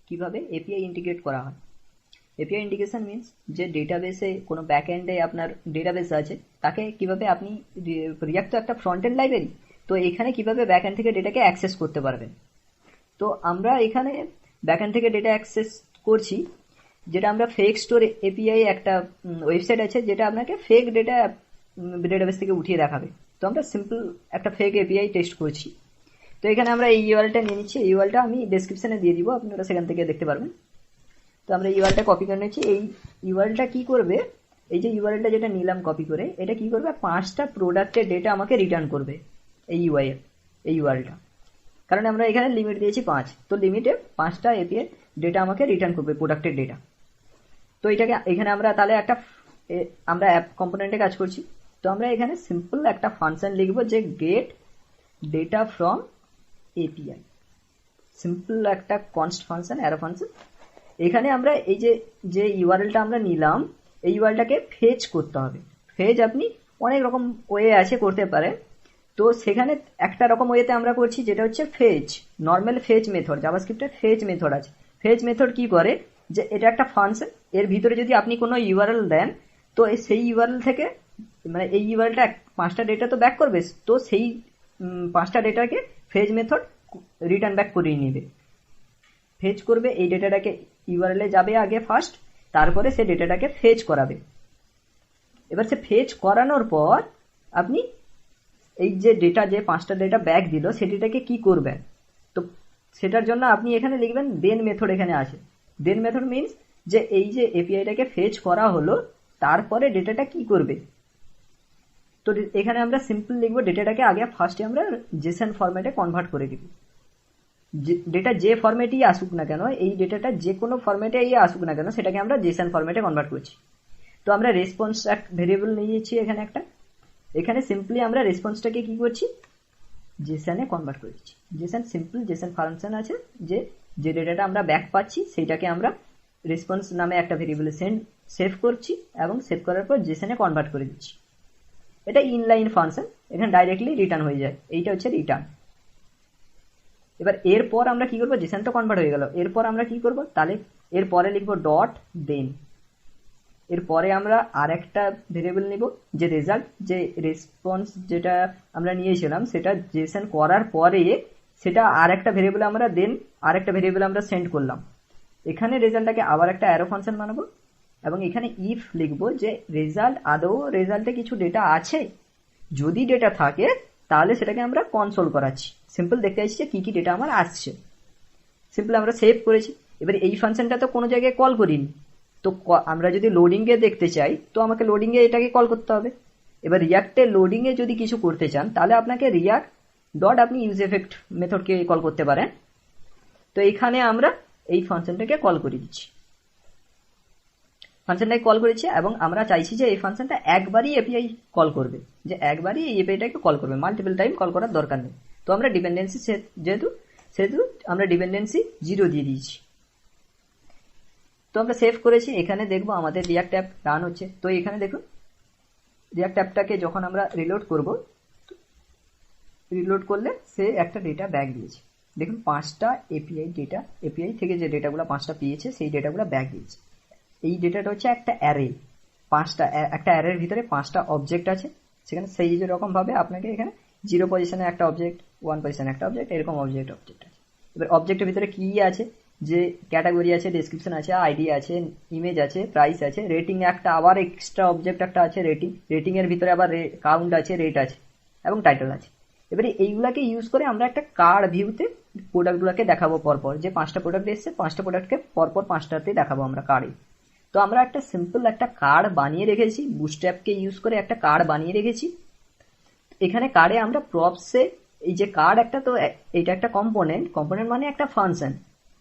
কিভাবে API integrate করা হয়। এপিআই ইন্টিগ্রেশন মিনস যে ডেটাবেসে কোনো ব্যাকএন্ডে আপনার ডেটাবেস আছে তাকে কিভাবে আপনি, রিয়াক্ট তো একটা ফ্রন্ট এন্ড লাইব্রেরি, তো এখানে কিভাবে ব্যাকএন্ড থেকে ডেটাকে অ্যাক্সেস করতে পারবেন। তো আমরা এখানে ব্যাকএন্ড থেকে ডেটা অ্যাক্সেস করছি, যেটা আমরা ফেক স্টোর এপিআই একটা ওয়েবসাইট আছে যেটা আপনাকে ফেক ডেটা ডেটাবেস থেকে উঠিয়ে দেখাবে। তো আমরা সিম্পল একটা ফেক এপিআই টেস্ট করছি। তো এখানে আমরা এই ইউআরএলটা নিয়ে নিচ্ছি, এই ইউআরএলটা আমি ডেসক্রিপশনে দিয়ে দিব, আপনারা সেখান থেকে দেখতে পারবেন। তো আমরা ইউআরএলটা কপি করে নিচ্ছি। এই ইউআরএলটা কি করবে, এই যে ইউআরএলটা যেটা নিলাম কপি করে, এটা কি করবে, 5টা প্রোডাক্টের ডেটা আমাকে রিটার্ন করবে এই ইউআরএলটা, কারণ আমরা এখানে লিমিট দিয়েছি 5, তো লিমিটে 5টা এপিআই ডেটা আমাকে রিটার্ন করবে প্রোডাক্টের ডেটা। তো এটাকে এখানে আমরা তাহলে আমরা অ্যাপ কম্পোনেন্টে কাজ করছি, তো আমরা এখানে সিম্পল একটা ফাংশন লিখবো যে get data from API, simple একটা কনস্ট ফাংশন, অ্যারো ফাংশন। এখানে আমরা এই যে ইউআরএলটা আমরা নিলাম, এই ইউআরএলটাকে ফেচ করতে হবে। ফেচ আপনি অনেক রকম ওয়ে আছে করতে পারেন, তো সেখানে একটা রকম ওয়েতে আমরা করছি যেটা হচ্ছে ফেচ, নর্মাল ফেচ মেথড। জাভাস্ক্রিপ্টের ফেচ মেথড আছে। ফেচ মেথড কি করে, যে এটা একটা ফাংশন, এর ভিতরে যদি আপনি কোনো ইউআরএল দেন, তো সেই ইউআরএল থেকে, মানে এই ইউআরএলটা 5টা ডেটা তো ব্যাক করবে, তো সেই 5টা ডেটাকে ফেচ মেথড রিটার্ন ব্যাক করিয়ে নেবে। ফেচ করবে এই ডেটাটাকে, ইউআরএল এ যাবে আগে ফার্স্ট, তারপরে সে ডেটাটাকে ফেচ করাবে। এবার সে ফেচ করানোর পর আপনি এই যে ডেটা, যে 5টা ডেটা ব্যাক দিল, সেটাকে কি করবেন, তো সেটার জন্য আপনি এখানে লিখবেন দেন মেথড। এখানে আছে দেন মেথড মিনস যে এই যে এপিআইটাকে ফেচ করা হলো, তারপরে ডেটাটা কি করবে। তো এখানে আমরা সিম্পল লিখবো ডেটাটাকে আগে ফার্স্টে আমরা জেসন ফরম্যাটে কনভার্ট করে দিব। ডেটা যে ফরম্যাটেই আসুক না কেন, এই ডেটাটা যে কোনো ফরম্যাটে আসুক না কেন, সেটাকে আমরা জেসন ফরম্যাটে কনভার্ট করছি। তো আমরা রেসপন্স ভেরিয়েবল নিয়েছি এখানে একটা, এখানে সিম্পলি আমরা রেসপন্সটাকে কি করছি, জেসনে কনভার্ট করে দিচ্ছি। জেসন সিম্পল জেসন ফাংশন আছে, যে ডেটাটা আমরা ব্যাক পাচ্ছি সেইটাকে আমরা রেসপন্স নামে একটা ভেরিয়েবলে সেভ করছি, এবং সেভ করার পর জেসনে কনভার্ট করে দিচ্ছি। এটা ইনলাইন ফাংশন, এখানে ডাইরেক্টলি রিটার্ন হয়ে যায়, এইটা হচ্ছে রিটার্ন। এবার এরপর আমরা কি করবো, জেসন তো কনভার্ট হয়ে গেল, এরপর আমরা কি করবো, তাহলে এরপরে লিখবো ডট দেন। এরপরে আমরা আর একটা ভেরিয়েবল নিব, যে রেজাল্ট, যে রেসপন্স যেটা আমরা নিয়েছিলাম সেটা জেসন করার পরে সেটা আর একটা ভেরিয়েবল আমরা দেন আর একটা ভেরিয়েবল আমরা সেন্ড করলাম। এখানে রেজাল্টটাকে আবার একটা অ্যারো ফাংশন বানাবো, এবং এখানে ইফ লিখবো যে রেজাল্ট, আদৌ রেজাল্টে কিছু ডেটা আছে, যদি ডেটা থাকে তাহলে সেটাকে আমরা কনসোল করাচ্ছি। সিম্পল দেখতে চাইছি যে কি কি ডেটা আমার আসছে, সিম্পল আমরা সেভ করেছি। এবার এই ফাংশনটা তো কোনো জায়গায় কল করিনি, তো আমরা যদি লোডিং এ দেখতে চাই তো আমাকে লোডিং এ এটাকে কল করতে হবে। এবার রিয়াক্টে লোডিং এ যদি কিছু করতে চান তাহলে আপনাকে রিয়াক্ট ডট আপনি ইউজ এফেক্ট মেথডকে কল করতে পারেন। তো এখানে আমরা এই ফাংশনটাকে কল করে দিচ্ছি, ফাংশনটাকে কল করেছি, এবং আমরা চাইছি যে এই ফাংশনটা একবারই এপিআই কল করবে, যে একবারই এই এপিআইটাকে কল করবে, মাল্টিপল টাইম কল করার দরকার নেই। তো আমরা ডিপেন্ডেন্সি সেহেতু আমরা ডিপেন্ডেন্সি 0 দিয়ে দিয়েছি। তো আমরা সেভ করেছি, এখানে দেখবো আমাদের রিয়াক্ট অ্যাপ রান হচ্ছে। তো এখানে দেখুন রিয়াক্ট অ্যাপটাকে যখন আমরা রিলোড করব, রিলোড করলে সে একটা ডেটা ব্যাক দিয়েছে। দেখুন 5টা এপিআই থেকে যে ডেটাগুলো 5টা পেয়েছে, সেই ডেটাগুলো ব্যাক দিয়েছে। এই ডেটাটা হচ্ছে একটা অ্যারে, একটা অ্যারের ভিতরে 5টা অবজেক্ট আছে, সেখানে সেই রকম ভাবে আপনাকে এখানে 0 পজিশনে একটা অবজেক্ট, 1 পজিশনে একটা অবজেক্ট, এরকম অবজেক্ট আছে। এবার অবজেক্টের ভিতরে কি আছে, যে ক্যাটাগরি আছে, ডেসক্রিপশন আছে, আইডি আছে, ইমেজ আছে, প্রাইস আছে, রেটিং একটা আবার এক্সট্রা অবজেক্ট একটা আছে, রেটিং এর ভিতরে আবার কাউন্ট আছে, রেট আছে, এবং টাইটেল আছে। এবারে এইগুলাকে ইউজ করে আমরা একটা কার্ড ভিউতে প্রোডাক্টগুলোকে দেখাবো পরপর, যে 5টা প্রোডাক্ট এসছে, 5টা প্রোডাক্টকে পরপর 5টাতে দেখাবো আমরা কার্ডে। তো আমরা একটা সিম্পল একটা কার্ড বানিয়ে রেখেছি, বুটস্ট্র্যাপকে ইউজ করে একটা কার্ড বানিয়ে রেখেছি। এখানে কার্ডে আমরা প্রপসে, এই যে কার্ড একটা, তো এটা একটা কম্পোনেন্ট মানে একটা ফাংশন।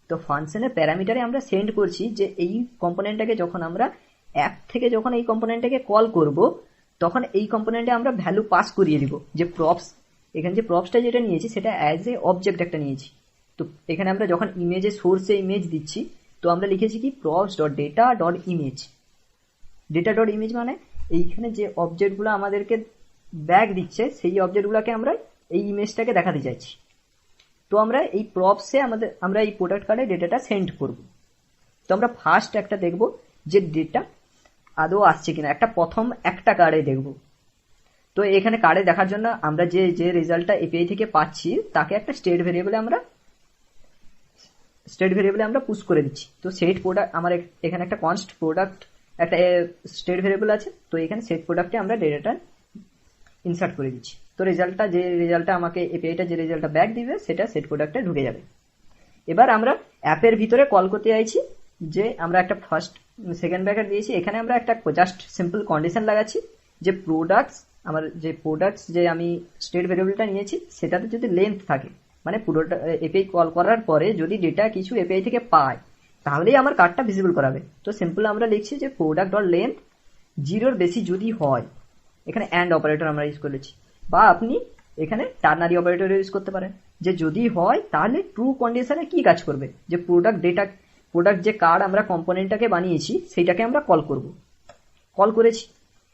তো ফাংশনের প্যারামিটারে আমরা সেন্ড করছি যে এই কম্পোনেন্টটাকে যখন আমরা অ্যাপ থেকে যখন এই কম্পোনেন্টটাকে কল করব, তখন এই কম্পোনেন্টে আমরা ভ্যালু পাস করিয়ে দিব, যে প্রপস, এখানে যে প্রপসটা যেটা নিয়েছি সেটা অ্যাজ এ অবজেক্ট একটা নিয়েছি। তো এখানে আমরা যখন ইমেজে সোর্সে ইমেজ দিচ্ছি, তো আমরা লিখেছি কি props dot data dot image. Data dot image মানে এইখানে যে অবজেক্টগুলো আমাদেরকে ব্যাক দিচ্ছে, সেই অবজেক্টগুলোকে আমরা এই ইমেজটাকে দেখাতে চাইছি। তো তো আমরা এই প্রপসে আমরা এই প্রোডাক্ট কার্ডে ডেটাটা সেন্ড করব। তো আমরা ফার্স্ট একটা দেখব যে ডেটা আদৌ আসছে কিনা, প্রথম একটা কার্ডে দেখব। তো এখানে কার্ডে দেখার জন্য আমরা যে রেজাল্টটা এপিআই থেকে পাচ্ছি তাকে একটা স্টেট ভেরিয়েবলে আমরা পুশ করে দিচ্ছি। তো সেট প্রোডাক্ট আমার এখানে একটা কনস্ট প্রোডাক্ট একটা স্টেট ভেরিয়েবল আছে, তো এখানে সেট প্রোডাক্টে আমরা ডেটাটা ইনসার্ট করে দিচ্ছি। তো রেজাল্টটা আমাকে এপিআইটা যে রেজাল্টটা ব্যাক দিবে সেটা সেট প্রোডাক্টে ঢুকে যাবে। এবার আমরা অ্যাপের ভিতরে কল করতে চাইছি যে আমরা একটা ফার্স্ট সেকেন্ড ব্র্যাকেট দিয়েছি, এখানে আমরা একটা জাস্ট সিম্পল কন্ডিশন লাগাচ্ছি যে প্রোডাক্টস যে আমি স্টেট ভেরিয়েবলটা নিয়েছি সেটাতে যদি লেন্থ থাকে, মানে পুরোটা এপিআই কল করার পরে যদি ডেটা কিছু এপিআই থেকে পায় তাহলেই আমার কার্ডটা ভিজিবল করাবে। তো সিম্পল আমরা লিখছি যে প্রোডাক্ট ডট লেন্থ 0-র বেশি যদি হয়, এখানে অ্যান্ড অপারেটর আমরা ইউজ করেছি, বা আপনি এখানে টার্নারি অপারেটর ইউজ করতে পারেন, যে যদি হয় তাহলে ট্রু কন্ডিশনে কি কাজ করবে, যে প্রোডাক্ট যে কার্ড আমরা কম্পোনেন্টটাকে বানিয়েছি সেইটাকে আমরা কল করেছি,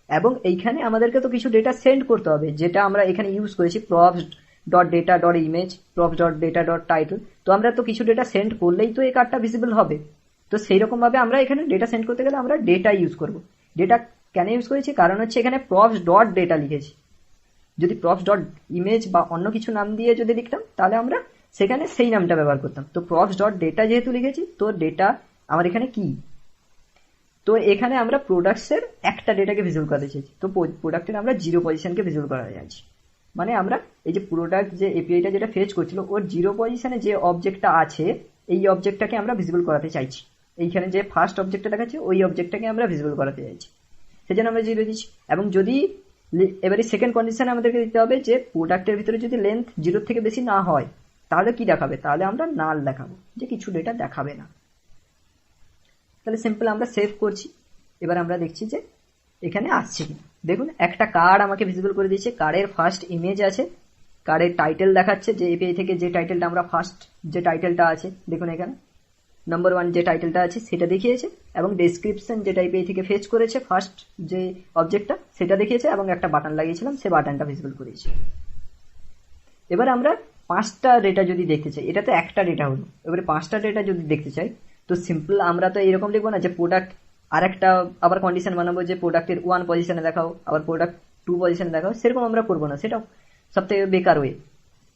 এবং এইখানে আমাদেরকে তো কিছু ডেটা সেন্ড করতে হবে, যেটা আমরা এখানে ইউজ করেছি props dot data dot image, props dot data dot title. তো আমরা তো কিছু ডেটা সেন্ড করলেই তো এই কার্ডটা ভিজিবল হবে। তো সেই রকম ভাবে আমরা এখানে ডেটা সেন্ড করতে গেলে আমরা ডেটা ইউজ করব। ডেটা কেন ইউজ করেছি, কারণ হচ্ছে এখানে প্রপস ডট ডেটা লিখেছি। যদি প্রপস ডট ইমেজ বা অন্য কিছু নাম দিয়ে যদি লিখতাম তাহলে আমরা সেখানে সেই নামটা ব্যবহার করতাম। তো প্রপস ডট ডেটা যেহেতু লিখেছি, তো ডেটা আমার এখানে কি, তো এখানে আমরা প্রোডাক্টসের একটা ডেটাকে ভিজুয়াল করাতে চাইছি। তো প্রোডাক্টের আমরা 0 পজিশনকে ভিজুয়াল করাতে চাইছি, মানে আমরা এই যে প্রোডাক্ট যে এপিআইটা যেটা ফেচ করছিল ওর 0 পজিশনে যে অবজেক্টটা আছে এই অবজেক্টটাকে আমরা ভিজিবল করাতে চাইছি। এইখানে যে ফার্স্ট অবজেক্টটা দেখাচ্ছে ওই অবজেক্টটাকে আমরা ভিজিবল করাতে চাইছি, সেজন্য আমরা 0 দিচ্ছি। এবং যদি এবারে সেকেন্ড কন্ডিশনে আমাদেরকে দিতে হবে যে প্রোডাক্টের ভিতরে যদি লেন্থ 0 থেকে বেশি না হয় তাহলে কি দেখাবে, তাহলে আমরা নাল দেখাবো, যে কিছু ডেটা দেখাবে না। তাহলে সিম্পল আমরা সেভ করছি। এবার আমরা দেখছি যে এখানে আসছে কিনা। দেখুন একটা কার্ড আমাকে ভিজিবল করে দিয়েছে, কার্ডের ফার্স্ট ইমেজ আছে, কার্ডের টাইটেল দেখাচ্ছে, যে এপিআই থেকে যে টাইটেলটা আমরা ফার্স্ট যে টাইটেলটা আছে দেখুন এখানে নাম্বার 1 যে টাইটেলটা আছে সেটা দেখিয়েছে, এবং ডেসক্রিপশন যেটা এপিআই থেকে ফেচ করেছে ফার্স্ট যে অবজেক্টটা সেটা দেখিয়েছে, এবং একটা বাটন লাগিয়েছিলাম সে বাটনটা ভিজিবল করেছে। এবার আমরা 5টা ডেটা যদি দেখতে চাই, এটা তো একটা ডেটা হলো, এবারে 5টা ডেটা যদি দেখতে চাই তো সিম্পল আমরা তো এরকম লিখবো না যে প্রোডাক্ট আর একটা আবার কন্ডিশন বানাবো যে প্রোডাক্টের 1 পজিশনে দেখাও আবার প্রোডাক্ট 2 পজিশনে দেখাও, সেরকম আমরা করবো না, সেটাও সব থেকে বেকার ওয়ে।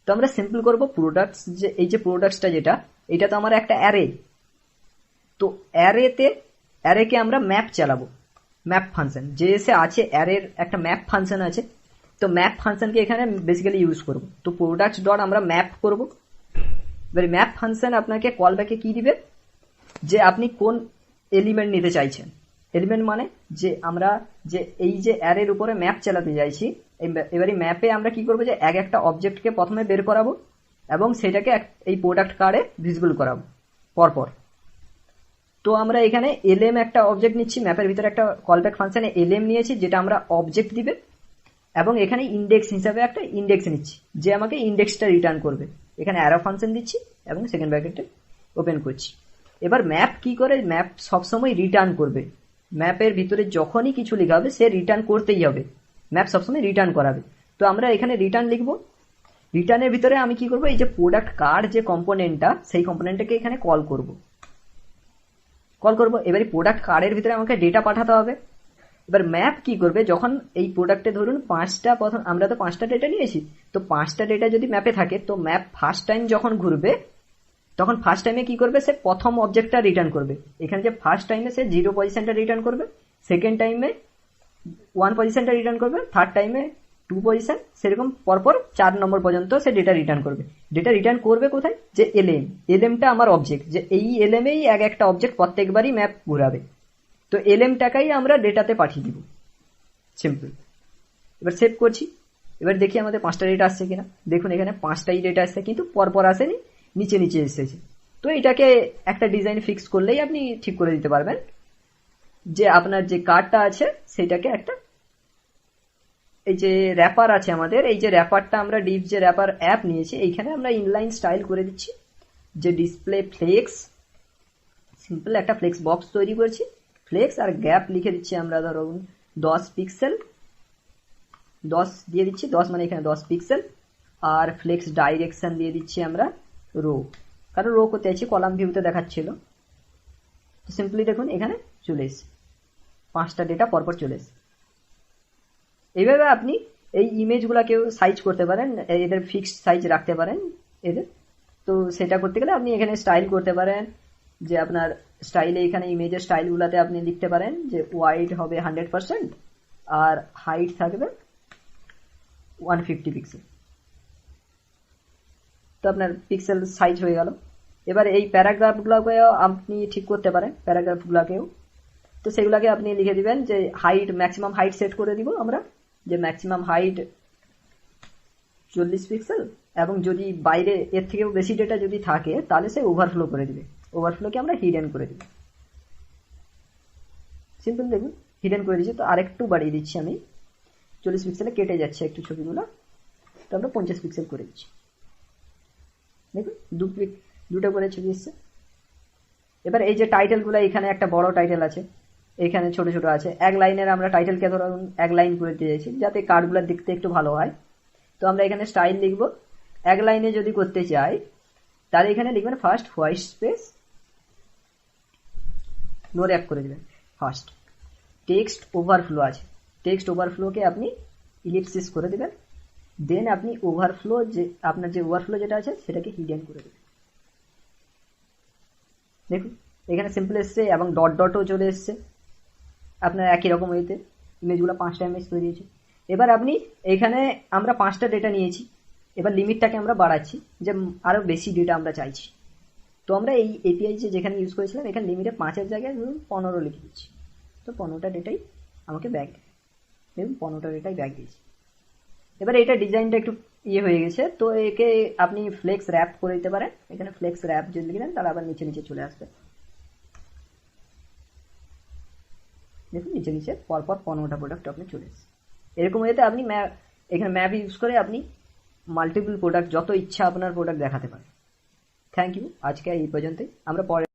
তো আমরা সিম্পল করবো প্রোডাক্টস, যে এই যে প্রোডাক্টসটা যেটা এটা তো আমার একটা অ্যারে, তো অ্যারেকে আমরা ম্যাপ চালাবো, ম্যাপ ফাংশন যে এসে আছে অ্যারের একটা ম্যাপ ফাংশন আছে, তো ম্যাপ ফাংশনকে এখানে বেসিক্যালি ইউজ করব। তো প্রোডাক্টস ডট আমরা ম্যাপ করব। এবার ম্যাপ ফাংশন আপনাকে কল ব্যাকে কি দিবে, যে আপনি কোন এলিমেন্ট নিতে চাইছেন। এলিমেন্ট মানে যে আমরা যে এই যে অ্যারের উপরে ম্যাপ চালাতে চাইছি, এবারে ম্যাপে আমরা কি করবো, যে একটা অবজেক্টকে প্রথমে বের করাবো এবং সেটাকে এই প্রোডাক্ট কার্ডে ভিজিবল করাবো পরপর। তো আমরা এখানে এলএম একটা অবজেক্ট নিচ্ছি, ম্যাপের ভিতরে একটা কলব্যাক ফাংশনে এলএম নিয়েছি যেটা আমরা অবজেক্ট দিবে, এবং এখানে ইন্ডেক্স হিসাবে একটা ইন্ডেক্স নিচ্ছি যে আমাকে ইন্ডেক্সটা রিটার্ন করবে। এখানে অ্যারো ফাংশন দিচ্ছি এবং সেকেন্ড ব্র্যাকেটে ওপেন করছি। এবার ম্যাপ কি করে, ম্যাপ সবসময় রিটার্ন করবে, ম্যাপের ভিতরে যখনই কিছু লেখা হবে সে রিটার্ন করতেই হবে, ম্যাপ সবসময় রিটার্ন করাবে। তো আমরা এখানে রিটার্ন লিখবো, রিটার্নের ভিতরে আমি কি করবো, এই যে প্রোডাক্ট কার্ড যে কম্পোনেন্টটা সেই কম্পোনেন্টটাকে এখানে কল করব। এবারে প্রোডাক্ট কার্ডের ভিতরে আমাকে ডেটা পাঠাতে হবে। এবার ম্যাপ কি করবে, যখন এই প্রোডাক্টে ধরুন 5টা, প্রথম আমরা তো 5টা ডেটা নিয়েছি, তো 5টা ডেটা যদি ম্যাপে থাকে তো ম্যাপ ফার্স্ট টাইম যখন ঘুরবে তখন ফার্স্ট টাইমে কি করবে, সে প্রথম অবজেক্টটা রিটার্ন করবে। এখানে যে ফার্স্ট টাইমে সে 0 পজিশনটা রিটার্ন করবে, সেকেন্ড টাইমে 1 পজিশনটা রিটার্ন করবে, থার্ড টাইমে 2 পজিশন, সেরকম পরপর 4 নম্বর পর্যন্ত সে ডেটা রিটার্ন করবে। ডেটা রিটার্ন করবে কোথায়, যে এলএমটা আমার অবজেক্ট, যে এই এলএমেই একটা অবজেক্ট প্রত্যেকবারই ম্যাপ ঘুরাবে, তো এলএমটাকেই আমরা ডেটাতে পাঠিয়ে দিব। সিম্পল। এবার সেভ করছি। এবার দেখি আমাদের 5টা ডেটা আসছে কিনা। দেখুন এখানে 5টাই ডেটা আসছে, কিন্তু পরপর আসেনি, নিচে নিচে এসেছে। তো এটাকে একটা ডিজাইন ফিক্স করলেই আপনি ঠিক করে দিতে পারবেন যে আপনার যে কার্ডটা আছে সেটাকে একটা, এই যে র্যাপার আছে আমাদের, এই যে র্যাপারটা আমরা ডিপ যে র্যাপার অ্যাপ নিয়েছি এইখানে আমরা ইনলাইন স্টাইল করে দিচ্ছি, যে ডিসপ্লে ফ্লেক্স, সিম্পল একটা ফ্লেক্স বক্স তৈরি করছি, ফ্লেক্স আর গ্যাপ লিখে দিচ্ছি আমরা ধরুন 10 পিক্সেল, 10 দিয়ে দিচ্ছি, 10 মানে এখানে 10 পিক্সেল, আর ফ্লেক্স ডাইরেকশন দিয়ে দিচ্ছি আমরা রো, কারণ রো করতে চাইছি, কলাম ভিউতে দেখাচ্ছিল। তো সিম্পলি দেখুন এখানে চলে এসছে, 5টা ডেটা পরপর চলে এসছে। এইভাবে আপনি এই ইমেজগুলোকেও সাইজ করতে পারেন, এদের ফিক্সড সাইজ রাখতে পারেন এদের। তো সেটা করতে গেলে আপনি এখানে স্টাইল করতে পারেন, যে আপনার স্টাইলে এখানে ইমেজের স্টাইলগুলোতে আপনি লিখতে পারেন যে ওয়াইড হবে 100% আর হাইট থাকবে 150 পিক্সেল। তো আপনার পিক্সেল সাইজ হয়ে গেল। এবার এই প্যারাগ্রাফগুলোকেও আপনি ঠিক করতে পারেন, প্যারাগ্রাফগুলোকেও। তো সেগুলোকে আপনি লিখে দিবেন যে হাইট, ম্যাক্সিমাম হাইট সেট করে দিব আমরা, যে ম্যাক্সিমাম হাইট 40 পিক্সেল, এবং যদি বাইরে এর থেকেও বেশি ডেটা যদি থাকে তাহলে সে ওভারফ্লো করে দিবে, ওভারফ্লোকে আমরা হিডেন করে দিব। সিম্পল দেখুন হিডেন করে দিচ্ছি। তো আরেকটু বাড়িয়ে দিচ্ছি আমি, 40 পিক্সেলে কেটে যাচ্ছে একটু ছবিগুলো, তো আমরা 50 পিক্সেল করে দিচ্ছি। দেখুন দুটো করে ছবি এসছে। এবার এই যে টাইটেলগুলো, এখানে একটা বড় টাইটেল আছে, এখানে ছোট ছোট আছে। এক লাইনের আমরা টাইটেলকে ধরুন এক লাইন করে দিয়েছি যাতে কার্ডগুলো দেখতে একটু ভালো হয়। তো আমরা এখানে স্টাইল লিখব। এক লাইনে যদি করতে চাই তাহলে এখানে লিখবেন first white space, no wrap করে দেবেন। ফার্স্ট টেক্সট ওভারফ্লো আছে, টেক্সট ওভারফ্লোকে আপনি ইলিপসিস করে দেবেন। দেন আপনি ওভারফ্লো, যে আপনার যে ওভারফ্লো যেটা আছে সেটাকে হিডেন করে দেবেন। দেখুন এখানে সিম্পল এসছে এবং ডট ডটও চলে এসছে আপনার একই রকম ওয়েতে। ইমেজগুলো 5টা ইমেজ তৈরি হয়েছে। এবার আপনি এখানে আমরা 5টা ডেটা নিয়েছি, এবার লিমিটটাকে আমরা বাড়াচ্ছি যে আরো বেশি ডেটা আমরা চাইছি। তো আমরা এই এপিআই যেখানে ইউজ করেছিলাম এখানে লিমিটে 5-এর জায়গায় ধরুন 15 লিখে দিচ্ছি। তো 15টা ডেটাই আমাকে ব্যাক, দেখুন 15টা ডেটাই ব্যাক দিয়েছি। এবার এটা ডিজাইনটা একটু হয়ে গেছে, তো একে আপনি ফ্লেক্স র্যাপ করে দিতে পারেন। এখানে ফ্লেক্স র্যাপ যদি লিখে দেন তাহলে আবার নিচে নিচে চলে আসবে। দেখুন নিচে নিচে পরপর 15টা প্রোডাক্ট আপনি চলে এসেছে। এরকম ওয়েতে আপনি এখানে ম্যাপ ইউজ করে আপনি মাল্টিপল প্রোডাক্ট, যত ইচ্ছা আপনার প্রোডাক্ট দেখাতে পারেন। থ্যাংক ইউ, আজকে এই পর্যন্তই। আমরা পরে